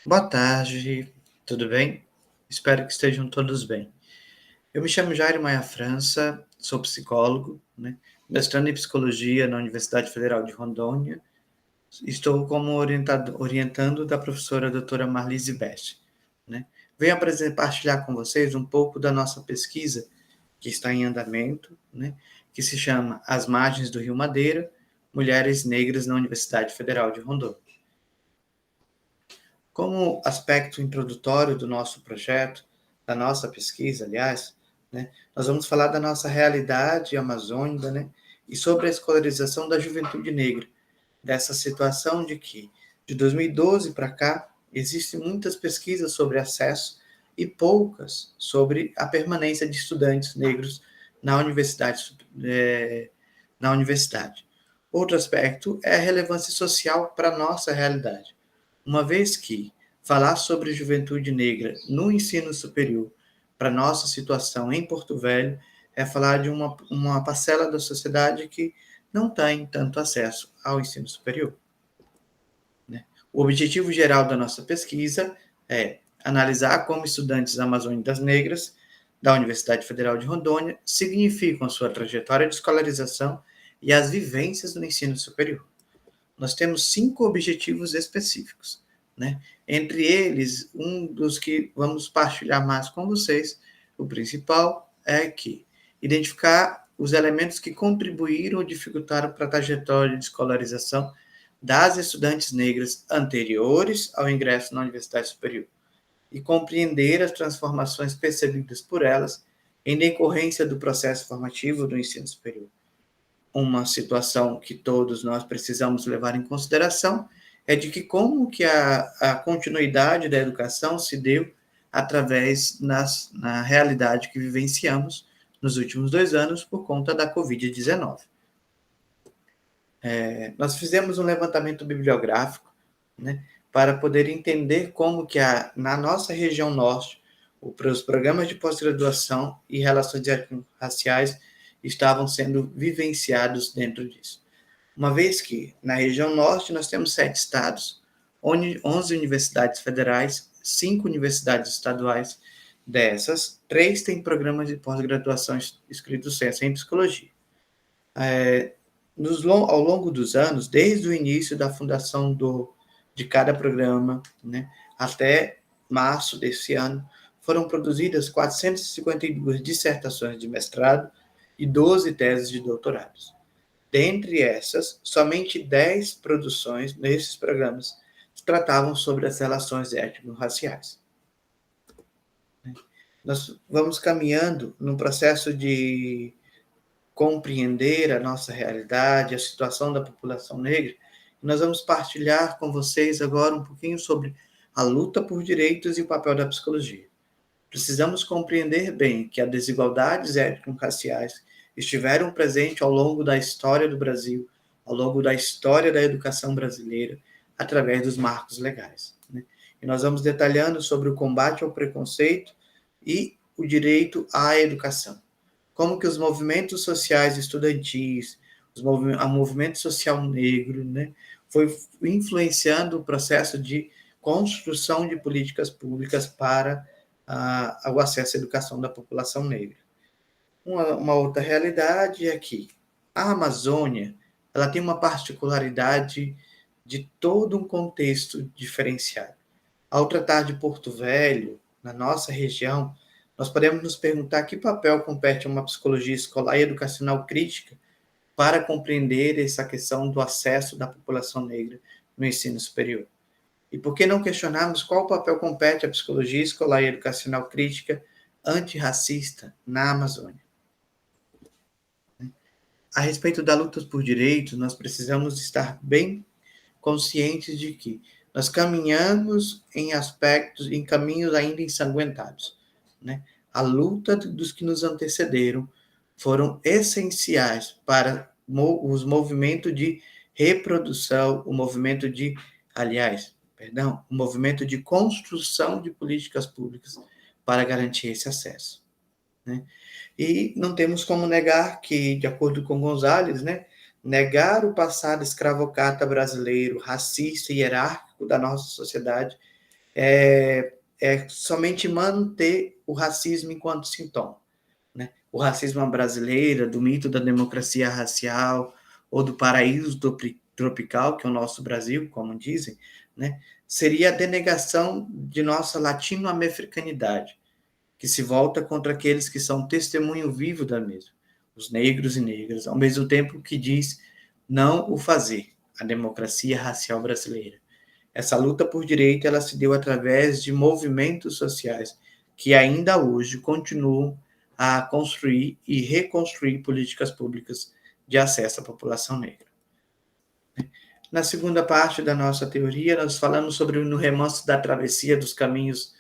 Boa tarde, tudo bem? Espero que estejam todos bem. Eu me chamo Jairo Maia França, sou psicólogo, né? Mestrando em psicologia na Universidade Federal de Rondônia. Estou como orientando da professora doutora Marlise Best, né? Venho partilhar com vocês um pouco da nossa pesquisa que está em andamento, né? Que se chama As Margens do Rio Madeira, Mulheres Negras na Universidade Federal de Rondônia. Como aspecto introdutório do nosso projeto, da nossa pesquisa, aliás, né, nós vamos falar da nossa realidade amazônica, né, e sobre a escolarização da juventude negra, dessa situação de que, de 2012 para cá, existem muitas pesquisas sobre acesso e poucas sobre a permanência de estudantes negros na universidade. Na universidade. Outro aspecto é a relevância social para a nossa realidade, uma vez que falar sobre juventude negra no ensino superior, para nossa situação em Porto Velho, é falar de uma parcela da sociedade que não tem tanto acesso ao ensino superior. Né? O objetivo geral da nossa pesquisa é analisar como estudantes amazônicas negras da Universidade Federal de Rondônia significam a sua trajetória de escolarização e as vivências no ensino superior. Nós temos 5 objetivos específicos, né? Entre eles, um dos que vamos partilhar mais com vocês, o principal é que identificar os elementos que contribuíram ou dificultaram para a trajetória de escolarização das estudantes negras anteriores ao ingresso na Universidade Superior e compreender as transformações percebidas por elas em decorrência do processo formativo do ensino superior. Uma situação que todos nós precisamos levar em consideração é de que como que a continuidade da educação se deu através na realidade que vivenciamos nos últimos 2 anos por conta da Covid-19. Nós fizemos um levantamento bibliográfico, né, para poder entender como que na nossa região norte, os programas de pós-graduação e relações raciais estavam sendo vivenciados dentro disso. Uma vez que na região norte nós temos 7 estados, 11 universidades federais, 5 universidades estaduais. Dessas, 3 têm programas de pós-graduação escrito senso em psicologia. Ao longo dos anos, desde o início da fundação de cada programa, né, até março desse ano, foram produzidas 452 dissertações de mestrado e 12 teses de doutorado. Dentre essas, somente 10 produções nesses programas tratavam sobre as relações étnico-raciais. Nós vamos caminhando num processo de compreender a nossa realidade, a situação da população negra. Nós vamos partilhar com vocês agora um pouquinho sobre a luta por direitos e o papel da psicologia. Precisamos compreender bem que as desigualdades étnico-raciais estiveram presentes ao longo da história do Brasil, ao longo da história da educação brasileira, através dos marcos legais. Né? E nós vamos detalhando sobre o combate ao preconceito e o direito à educação. Como que os movimentos sociais estudantis, o movimento social negro, né, foi influenciando o processo de construção de políticas públicas para o acesso à educação da população negra. Uma outra realidade é que a Amazônia ela tem uma particularidade de todo um contexto diferenciado. Ao tratar de Porto Velho, na nossa região, nós podemos nos perguntar que papel compete a uma psicologia escolar e educacional crítica para compreender essa questão do acesso da população negra no ensino superior. E por que não questionarmos qual papel compete à psicologia escolar e educacional crítica antirracista na Amazônia? A respeito da luta por direitos, nós precisamos estar bem conscientes de que nós caminhamos em caminhos ainda ensanguentados. Né? A luta dos que nos antecederam foram essenciais para os movimentos de reprodução, o movimento o movimento de construção de políticas públicas para garantir esse acesso. Né? E não temos como negar que, de acordo com Gonzalez, né, negar o passado escravocrata brasileiro, racista e hierárquico da nossa sociedade é somente manter o racismo enquanto sintoma, né? O racismo brasileiro, do mito da democracia racial, ou do paraíso tropical, que é o nosso Brasil, como dizem, né? Seria a denegação de nossa latino-americanidade, que se volta contra aqueles que são testemunho vivo da mesma, os negros e negras, ao mesmo tempo que diz não o fazer, a democracia racial brasileira. Essa luta por direito ela se deu através de movimentos sociais que ainda hoje continuam a construir e reconstruir políticas públicas de acesso à população negra. Na segunda parte da nossa teoria, nós falamos sobre no remanso da travessia dos caminhos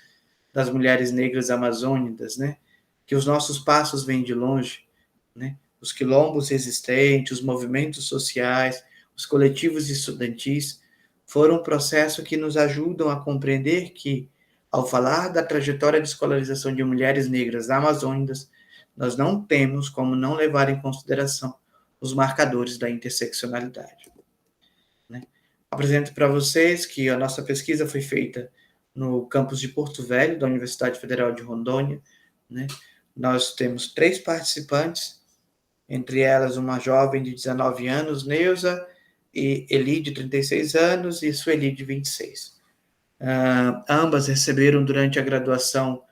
das mulheres negras amazônicas, né? Que os nossos passos vêm de longe, né? Os quilombos resistentes, os movimentos sociais, os coletivos estudantis foram um processo que nos ajudam a compreender que, ao falar da trajetória de escolarização de mulheres negras amazônicas, nós não temos como não levar em consideração os marcadores da interseccionalidade. Né? Apresento para vocês que a nossa pesquisa foi feita no campus de Porto Velho, da Universidade Federal de Rondônia. Né? Nós temos 3 participantes, entre elas uma jovem de 19 anos, Neuza, e Eli, de 36 anos, e Sueli, de 26. Ambas receberam durante a graduação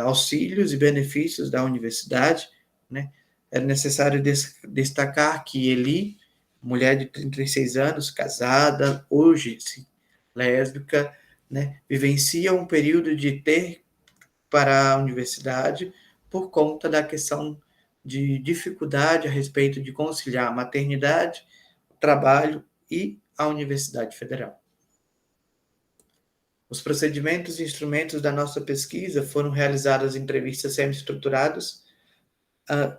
auxílios e benefícios da universidade. Né? É necessário destacar que Eli, mulher de 36 anos, casada, hoje sim, lésbica, né? Vivencia um período de ter para a universidade por conta da questão de dificuldade a respeito de conciliar a maternidade, o trabalho e a Universidade Federal. Os procedimentos e instrumentos da nossa pesquisa foram realizadas entrevistas semi-estruturadas.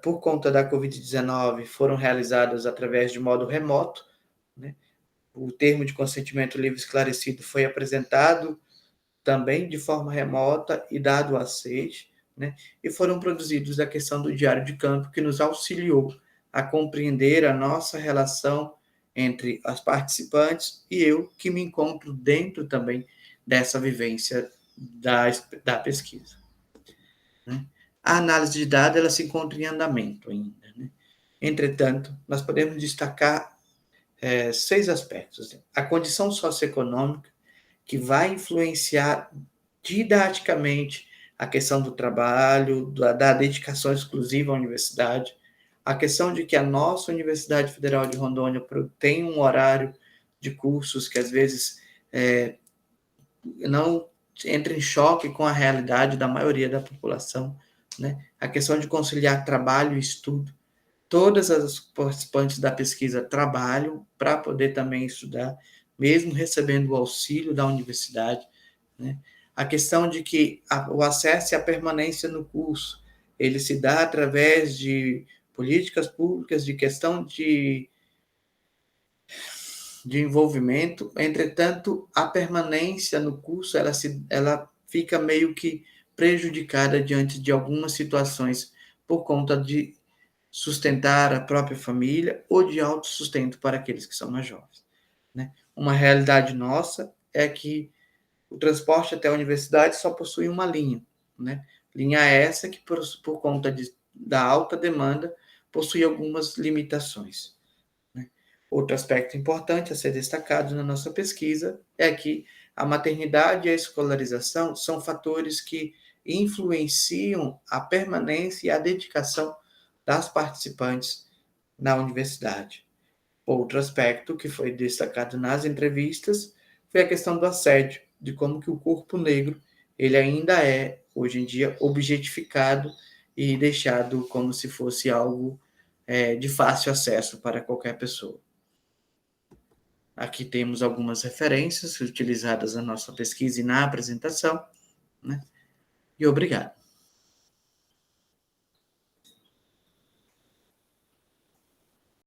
Por conta da Covid-19, foram realizadas através de modo remoto. Né? O termo de consentimento livre esclarecido foi apresentado também de forma remota e dado o aceite, né? E foram produzidos a questão do diário de campo, que nos auxiliou a compreender a nossa relação entre as participantes e eu, que me encontro dentro também dessa vivência da pesquisa. Né? A análise de dados ela se encontra em andamento ainda. Né? Entretanto, nós podemos destacar 6 aspectos. A condição socioeconômica, que vai influenciar didaticamente a questão do trabalho, da dedicação exclusiva à universidade, a questão de que a nossa Universidade Federal de Rondônia tem um horário de cursos que às vezes não entra em choque com a realidade da maioria da população, né? A questão de conciliar trabalho e estudo. Todas as participantes da pesquisa trabalham para poder também estudar, mesmo recebendo o auxílio da universidade. Né? A questão de que o acesso e a permanência no curso, ele se dá através de políticas públicas, de questão de envolvimento. Entretanto, a permanência no curso, ela fica meio que prejudicada diante de algumas situações por conta de sustentar a própria família ou de autossustento para aqueles que são mais jovens. Né? Uma realidade nossa é que o transporte até a universidade só possui uma linha. Né? Linha essa que, por conta da alta demanda, possui algumas limitações. Né? Outro aspecto importante a ser destacado na nossa pesquisa é que a maternidade e a escolarização são fatores que influenciam a permanência e a dedicação das participantes na universidade. Outro aspecto que foi destacado nas entrevistas foi a questão do assédio, de como que o corpo negro ele ainda é, hoje em dia, objetificado e deixado como se fosse algo de fácil acesso para qualquer pessoa. Aqui temos algumas referências utilizadas na nossa pesquisa e na apresentação, né? E obrigado.